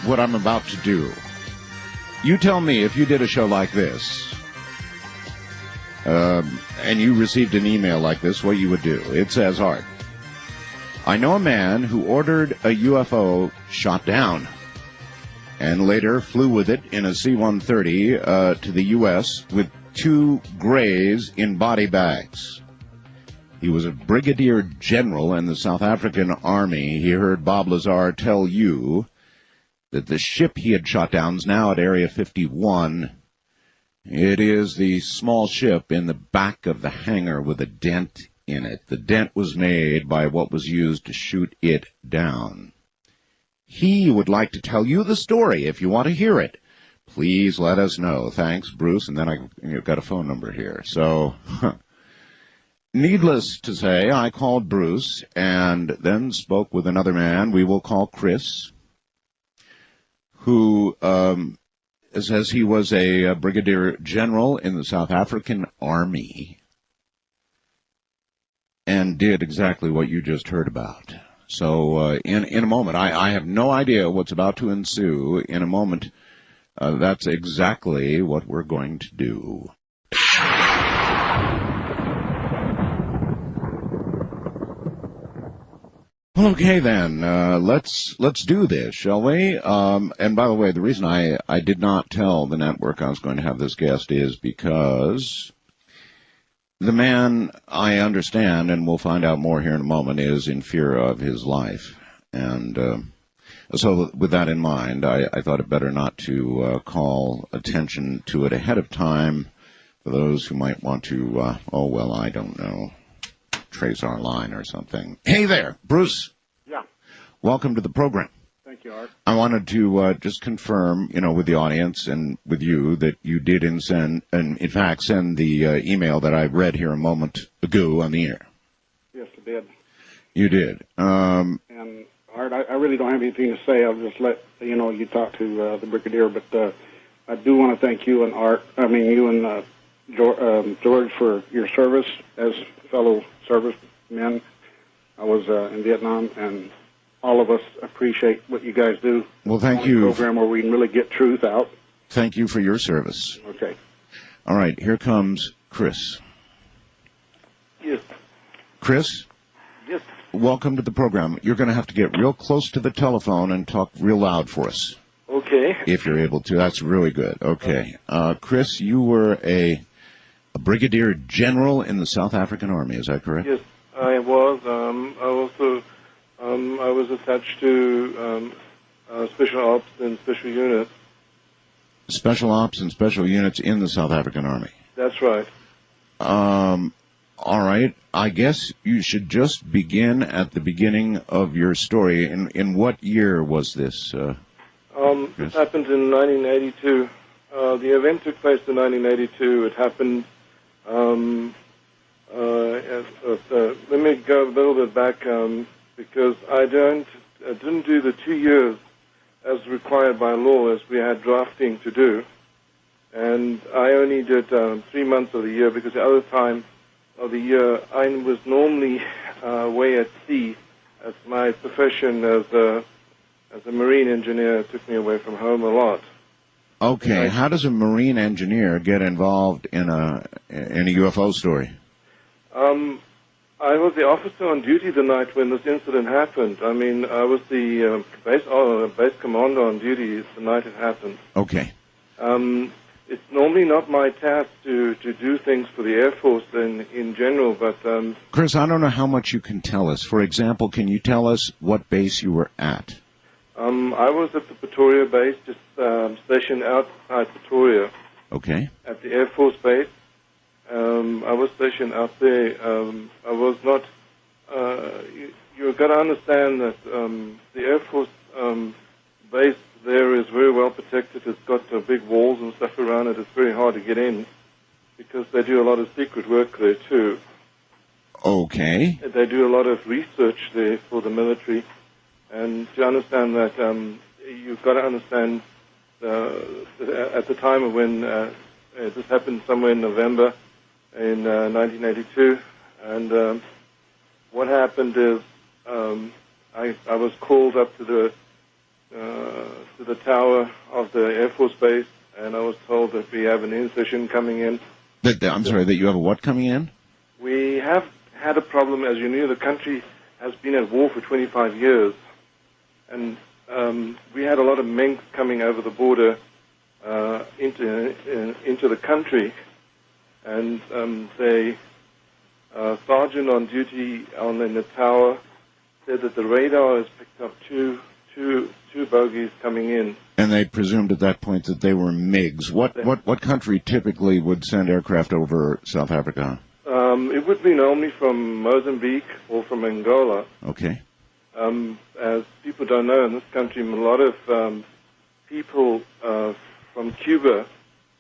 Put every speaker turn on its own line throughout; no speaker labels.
what I'm about to do. You tell me if you did a show like this, and you received an email like this, what you would do. It says, Art, I know a man who ordered a UFO shot down and later flew with it in a C-130 to the U.S. with 2 grays in body bags. He was a brigadier general in the South African Army. He heard Bob Lazar tell you that the ship he had shot down is now at Area 51. It is the small ship in the back of the hangar with a dent in it. The dent was made by what was used to shoot it down. He would like to tell you the story if you want to hear it. Please let us know. Thanks, Bruce. And then I've got a phone number here. So, needless to say, I called Bruce and then spoke with another man we will call Chris, who says he was a brigadier general in the South African Army and did exactly what you just heard about. So in a moment, I have no idea what's about to ensue. In a moment, that's exactly what we're going to do. Okay, then, let's do this, shall we? And by the way, the reason I did not tell the network I was going to have this guest is because the man, I understand, and we'll find out more here in a moment, is in fear of his life. And so with that in mind, I thought it better not to call attention to it ahead of time for those who might want to, I don't know, trace our line or something. Hey there, Bruce.
Yeah.
Welcome to the program.
Thank you, Art.
I wanted to just confirm, with the audience and with you that you did in fact send the email that I read here a moment ago on the air.
Yes, I did.
You did.
And Art, I really don't have anything to say. I'll just let you talk to the brigadier. But I do want to thank you and you and George for your service as fellow servicemen. I was in Vietnam, and all of us appreciate what you guys do.
Well, thank you.
Program where we can really get truth out.
Thank you for your service.
Okay.
All right, here comes Chris.
Yes.
Chris?
Yes.
Welcome to the program. You're going to have to get real close to the telephone and talk real loud for us.
Okay.
If you're able to. That's really good. Okay. Chris, you were a brigadier general in the South African Army. Is that correct?
Yes, I was. I was attached to special ops and special units.
Special ops and special units in the South African Army.
That's right.
All right. I guess you should just begin at the beginning of your story. In what year was this?
It happened in 1982. The event took place in 1982. It happened. Let me go a little bit back because I didn't do the 2 years as required by law, as we had drafting to do, and I only did 3 months of the year because the other time of the year I was normally away at sea, as my profession as a marine engineer took me away from home a lot.
Okay, how does a marine engineer get involved in a UFO story?
I was the officer on duty the night when this incident happened. I mean, I was the base commander on duty the night it happened.
Okay.
It's normally not my task to do things for the Air Force in general, but...
Chris, I don't know how much you can tell us. For example, can you tell us what base you were at?
I was at the Pretoria base, just stationed outside Pretoria.
Okay.
At the Air Force base. I was stationed out there. I was not... You've got to understand that the Air Force base there is very well protected. It's got big walls and stuff around it. It's very hard to get in because they do a lot of secret work there, too.
Okay.
They do a lot of research there for the military. And to understand that, you've got to understand at the time of when this happened somewhere in November in 1982, and what happened is I was called up to the tower of the Air Force Base, and I was told that we have an in-session coming in.
I'm sorry, that you have a what coming in?
We have had a problem. As you knew, the country has been at war for 25 years, and we had a lot of minks coming over the border into the country, and the sergeant on duty in the tower said that the radar has picked up two bogies coming in.
And they presumed at that point that they were MiGs. What country typically would send aircraft over South Africa?
It would be normally from Mozambique or from Angola.
Okay.
As people don't know, in this country, a lot of people from Cuba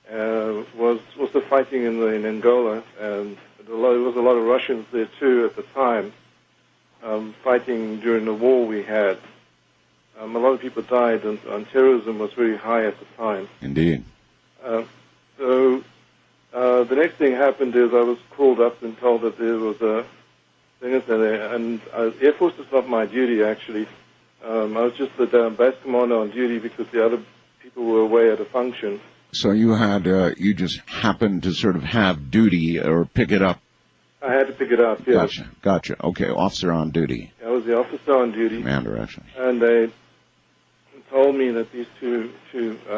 was also fighting in Angola, and there was a lot of Russians there too at the time, fighting during the war we had. A lot of people died, and terrorism was very high at the time.
Indeed.
So the next thing happened is I was called up and told that there was a thing there, and Air Force is not my duty actually. I was just the base commander on duty because the other people were away at a function.
So you just happened to sort of have duty or pick it up.
I had to pick it up, yes.
Gotcha. Okay, officer on duty.
I was the officer on duty.
Commander, actually.
And they told me that these two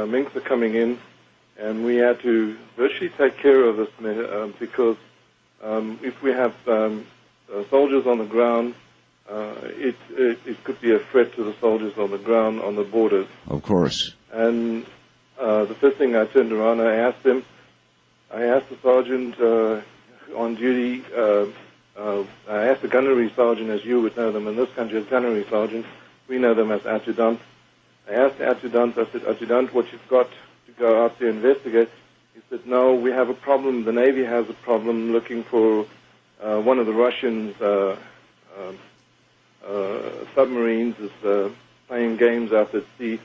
minks are coming in, and we had to virtually take care of this because if we have soldiers on the ground, it could be a threat to the soldiers on the ground on the borders.
Of course.
And the first thing I turned around, I asked the sergeant on duty, I asked the gunnery sergeant, as you would know them in this country as gunnery sergeants. We know them as adjutant. I asked the adjutant, I said, Adjutant, what you've got to go out to investigate? He said, no, we have a problem. The Navy has a problem looking for one of the Russians' submarines is playing games out at sea,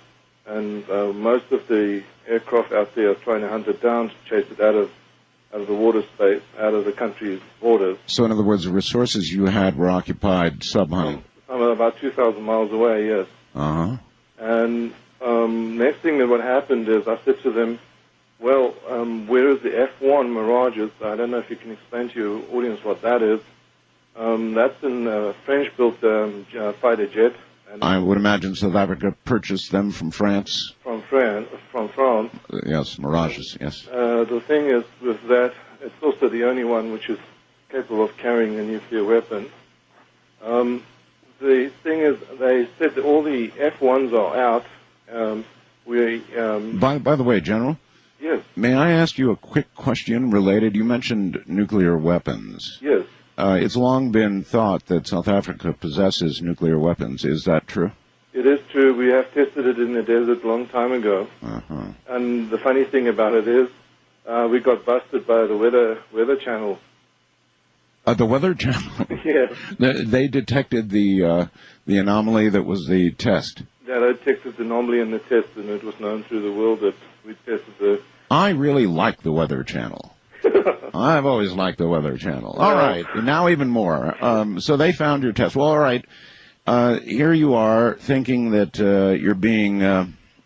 and most of the aircraft out there are trying to hunt it down to chase it out of the water space, out of the country's borders.
So, in other words, the resources you had were occupied sub-hunting?
About 2,000 miles away, yes.
Uh-huh.
And next thing that what happened is I said to them, well, where is the F-1 Mirages? I don't know if you can explain to your audience what that is. That's a French-built fighter jet. And
I would imagine South Africa purchased them from France.
From France.
Yes, Mirages, yes.
The thing is with that, it's also the only one which is capable of carrying a nuclear weapon. The thing is, they said that all the F-1s are out.
By the way, General?
Yes.
May I ask you a quick question related? You mentioned nuclear weapons.
Yes.
It's long been thought that South Africa possesses nuclear weapons. Is that true?
It is true. We have tested it in the desert a long time ago.
Uh-huh.
And the funny thing about it is we got busted by the Weather Channel.
The Weather Channel?
Yes.
They detected the anomaly that was the test.
Yeah, they detected the anomaly in the test, and it was known through the world that we tested the...
I really like the Weather Channel. I've always liked the Weather Channel. All right, now even more. So they found your test. Well, all right. Here you are thinking that you're being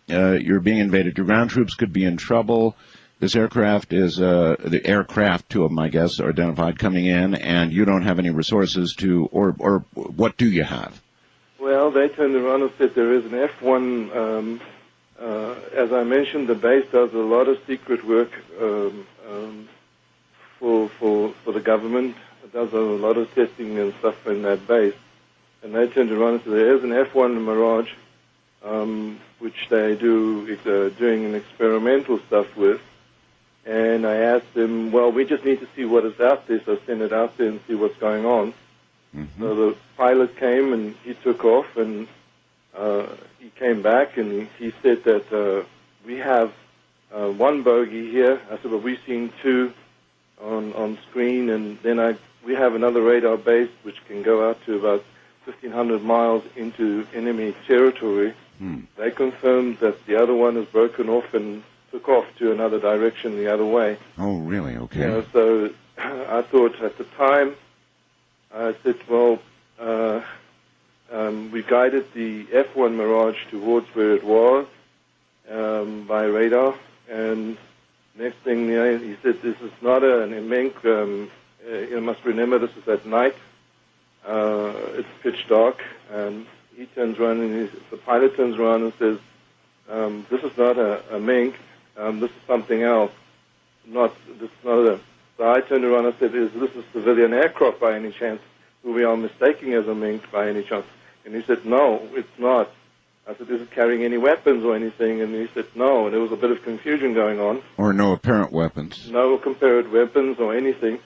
invaded. Your ground troops could be in trouble. This aircraft is the aircraft, two of them, I guess, are identified coming in, and you don't have any resources to, or what do you have? Well,
they turned around and said there is an F-1. As I mentioned, the base does a lot of secret work for the government. It does a lot of testing and stuff in that base. And they turned around and said there is an F-1 Mirage, which they doing an experimental stuff with. And I asked them, well, we just need to see what is out there, so send it out there and see what's going on. Mm-hmm. So the pilot came and he took off, and he came back and he said that we have one bogey here. I said, well, we've seen two on screen, and then we have another radar base which can go out to about 1,500 miles into enemy territory. They confirmed that the other one is broken off and took off to another direction the other way.
Oh, really? Okay.
So I thought at the time, I said, well, we guided the F-1 Mirage towards where it was, radar. And next thing, he said, this is not a mink. You must remember this is at night. It's pitch dark. And he turns around, and the pilot turns around and says, this is not a mink. This is something else. This is not a... So I turned around and said, is this a civilian aircraft by any chance, who we are mistaking as a mink by any chance? And he said, no, it's not. I said, is it carrying any weapons or anything? And he said, no. And there was a bit of confusion going on.
Or no apparent weapons.
No apparent weapons or anything.